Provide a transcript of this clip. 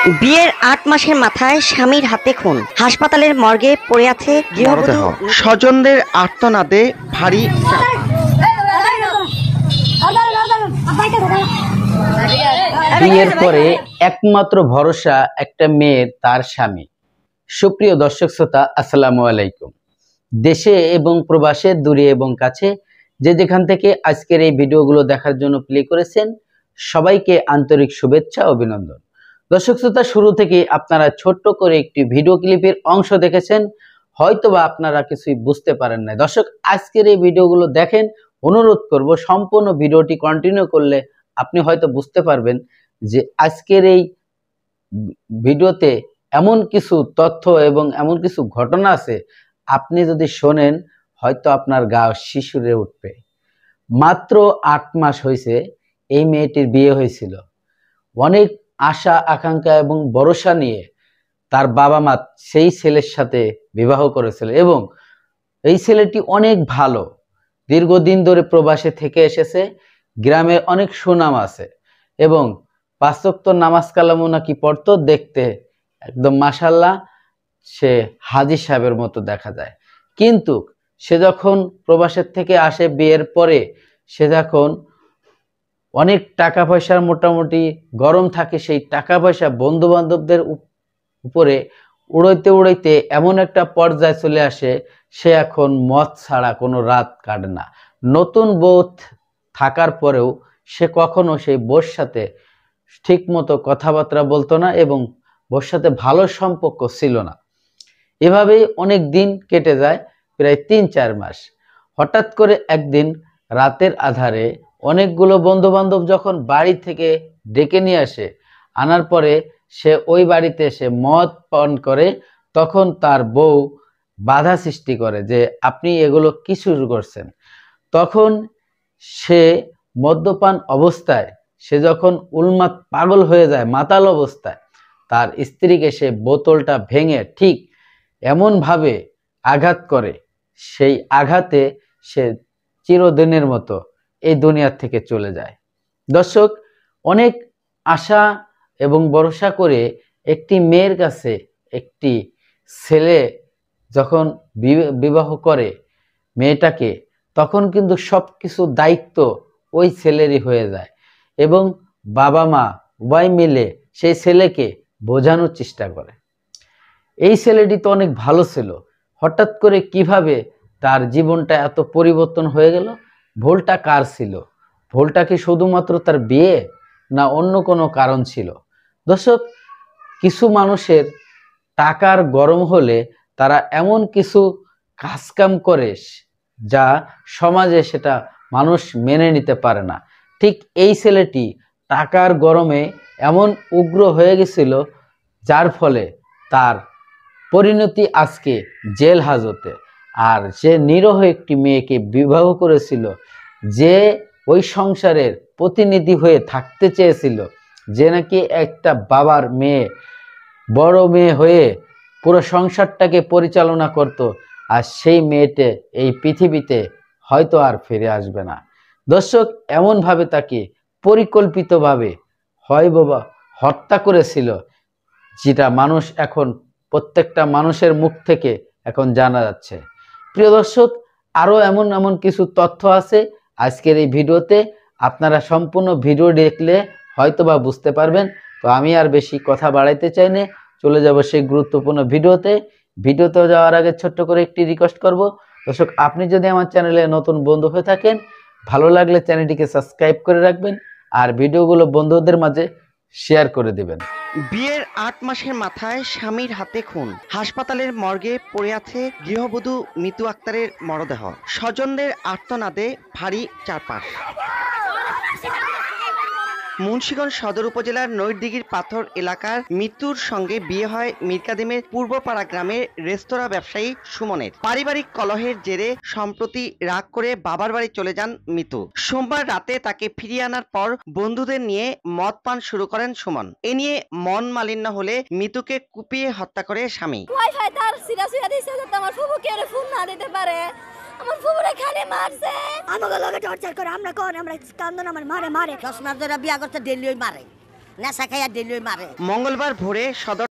বিয়ের ৮ মাসের মাথায় স্বামীর হাতে খুন, হাসপাতালের মর্গে পড়ে আছে গৃহবধূ। স্বজনদের আর্তনাদে ভারী চাপ। বিয়ের পরে একমাত্র ভরসা একটা মেয়ের তার স্বামী। সুপ্রিয় দর্শক শ্রোতা, আসসালামু আলাইকুম। দেশে এবং প্রবাসে, দূরে এবং কাছে, যে যেখান থেকে আজকের এই ভিডিওগুলো দেখার জন্য প্লে করেছেন, সবাইকে আন্তরিক শুভেচ্ছা, অভিনন্দন। দর্শক শ্রোতা, শুরু থেকে আপনারা ছোট্ট করে একটি ভিডিও ক্লিপের অংশ দেখেছেন, হয়তোবা আপনারা কিছুই বুঝতে পারেন না। দর্শক, আজকের এই ভিডিওগুলো দেখেন, অনুরোধ করব সম্পূর্ণ ভিডিওটি কন্টিনিউ করলে আপনি হয়তো বুঝতে পারবেন যে আজকের এই ভিডিওতে এমন কিছু তথ্য এবং এমন কিছু ঘটনা আছে, আপনি যদি শোনেন হয়তো আপনার গা শিশিরে উঠবে। মাত্র ৮ মাস হয়েছে এই মেয়েটির বিয়ে হয়েছিল। অনেক আশা আকাঙ্ক্ষা এবং ভরসা নিয়ে তার বাবা মা সেই ছেলের সাথে বিবাহ করেছিল এবং এই ছেলেটি অনেক ভালো, দীর্ঘদিন ধরে প্রবাসে থেকে এসেছে, গ্রামে অনেক সুনাম আছে এবং ৫ ওয়াক্ত নামাজ কালামও নাকি পড়তো, দেখতে একদম মাশাআল্লাহ সে হাজী সাহেবের মতো দেখা যায়। কিন্তু সে যখন প্রবাসের থেকে আসে, বিয়ের পরে সে যখন অনেক টাকা পয়সার মোটামুটি গরম থাকে, সেই টাকা পয়সা বন্ধু বান্ধবদের উপরে উড়াইতে উড়াইতে এমন একটা পর্যায়ে চলে আসে, সে এখন মদ ছাড়া কোনো রাত কাটে না। নতুন বউ থাকার পরেও সে কখনো সেই বউর সাথে ঠিক মতো কথাবার্তা বলতো না এবং বউর সাথে ভালো সম্পর্ক ছিল না। এভাবেই অনেক দিন কেটে যায়, প্রায় ৩-৪ মাস। হঠাৎ করে একদিন রাতের আধারে অনেকগুলো বন্ধু বান্ধব যখন বাড়ি থেকে ডেকে নিয়ে আসে, আনার পরে সে ওই বাড়িতে এসে মদ পান করে, তখন তার বউ বাধা সৃষ্টি করে যে আপনি এগুলো কি শুরু করছেন। তখন সে মদ্যপান অবস্থায়, সে যখন উন্মাদ পাগল হয়ে যায় মাতাল অবস্থায়, তার স্ত্রীকে সে বোতলটা ভেঙে ঠিক এমনভাবে আঘাত করে, সেই আঘাতে সে চিরদিনের মতো এই দুনিয়ার থেকে চলে যায়। দর্শক, অনেক আশা এবং ভরসা করে একটি মেয়ের কাছে একটি ছেলে যখন বিবাহ করে মেয়েটাকে, তখন কিন্তু সব কিছু দায়িত্ব ওই ছেলেরই হয়ে যায় এবং বাবা মা উভয় মিলে সেই ছেলেকে বোঝানোর চেষ্টা করে। এই ছেলেটি তো অনেক ভালো ছিল, হঠাৎ করে কিভাবে তার জীবনটা এত পরিবর্তন হয়ে গেল? ভুলটা কার ছিল? ভুলটা কি শুধুমাত্র তার বিয়ে, না অন্য কোনো কারণ ছিল? দর্শক, কিছু মানুষের টাকার গরম হলে তারা এমন কিছু কাজকাম করে যা সমাজে সেটা মানুষ মেনে নিতে পারে না। ঠিক এই ছেলেটি টাকার গরমে এমন উগ্র হয়ে গেছিল, যার ফলে তার পরিণতি আজকে জেল হাজতে। আর সে নিরীহ একটি মেয়েকে বিবাহ করেছিল, যে ওই সংসারের প্রতিনিধি হয়ে থাকতে চেয়েছিল, যে নাকি একটা বাবার মেয়ে, বড় মেয়ে হয়ে পুরো সংসারটাকে পরিচালনা করত, আর সেই মেয়েটা এই পৃথিবীতে হয়তো আর ফিরে আসবে না। দর্শক, এমনভাবে তাকে পরিকল্পিতভাবে হয় বাবা হত্যা করেছিল, যেটা মানুষ এখন প্রত্যেকটা মানুষের মুখ থেকে এখন জানা যাচ্ছে। প্রিয় দর্শক, আরও এমন এমন কিছু তথ্য আছে আজকের এই ভিডিওতে, আপনারা সম্পূর্ণ ভিডিও দেখলে হয়তোবা বুঝতে পারবেন। তো আমি আর বেশি কথা বাড়াইতে চাই না, চলে যাব সেই গুরুত্বপূর্ণ ভিডিওতে। ভিডিওতে যাওয়ার আগে ছোট্ট করে একটি রিকোয়েস্ট করব, দর্শক, আপনি যদি আমার চ্যানেলে নতুন বন্ধু হয়ে থাকেন, ভালো লাগলে চ্যানেলটিকে সাবস্ক্রাইব করে রাখবেন আর ভিডিওগুলো বন্ধুদের মাঝে শেয়ার করে দিবেন। বিয়ের ৮ মাসের মাথায় স্বামীর হাতে খুন, হাসপাতালের মর্গে পড়ে আছে গৃহবধূ মিতু আক্তারের মরদেহ। স্বজনদের আর্তনাদে ভারী চারপাশ। মুন্সিগঞ্জ সদর উপজেলার নৈরদিঘির পাথর এলাকার মিতুর সঙ্গে বিয়ে হয় মীরকাদিমের পূর্বপাড়া গ্রামের রেস্তোরাঁ ব্যবসায়ী সুমনের। পারিবারিক কলহের জেরে সম্প্রতি রাগ করে বাবার বাড়ি চলে যান মিতু। সোমবার রাতে তাকে ফিরিয়ে আনার পর বন্ধুদের নিয়ে মদ পান শুরু করেন সুমন। এ নিয়ে মন মালিন্য হলে মিতুকে কুপিয়ে হত্যা করে স্বামী। আমার ফুবুরে খালি মারছে, আমাকে লগে টর্চার করে, আমরা কোন আমরা কান্দন আমার মারে 10 মাস ধরে বিয়া করতে ডেলি ওই মারে। নেশা খাইয়া ডেলি মারে। মঙ্গলবার ভোরে সদর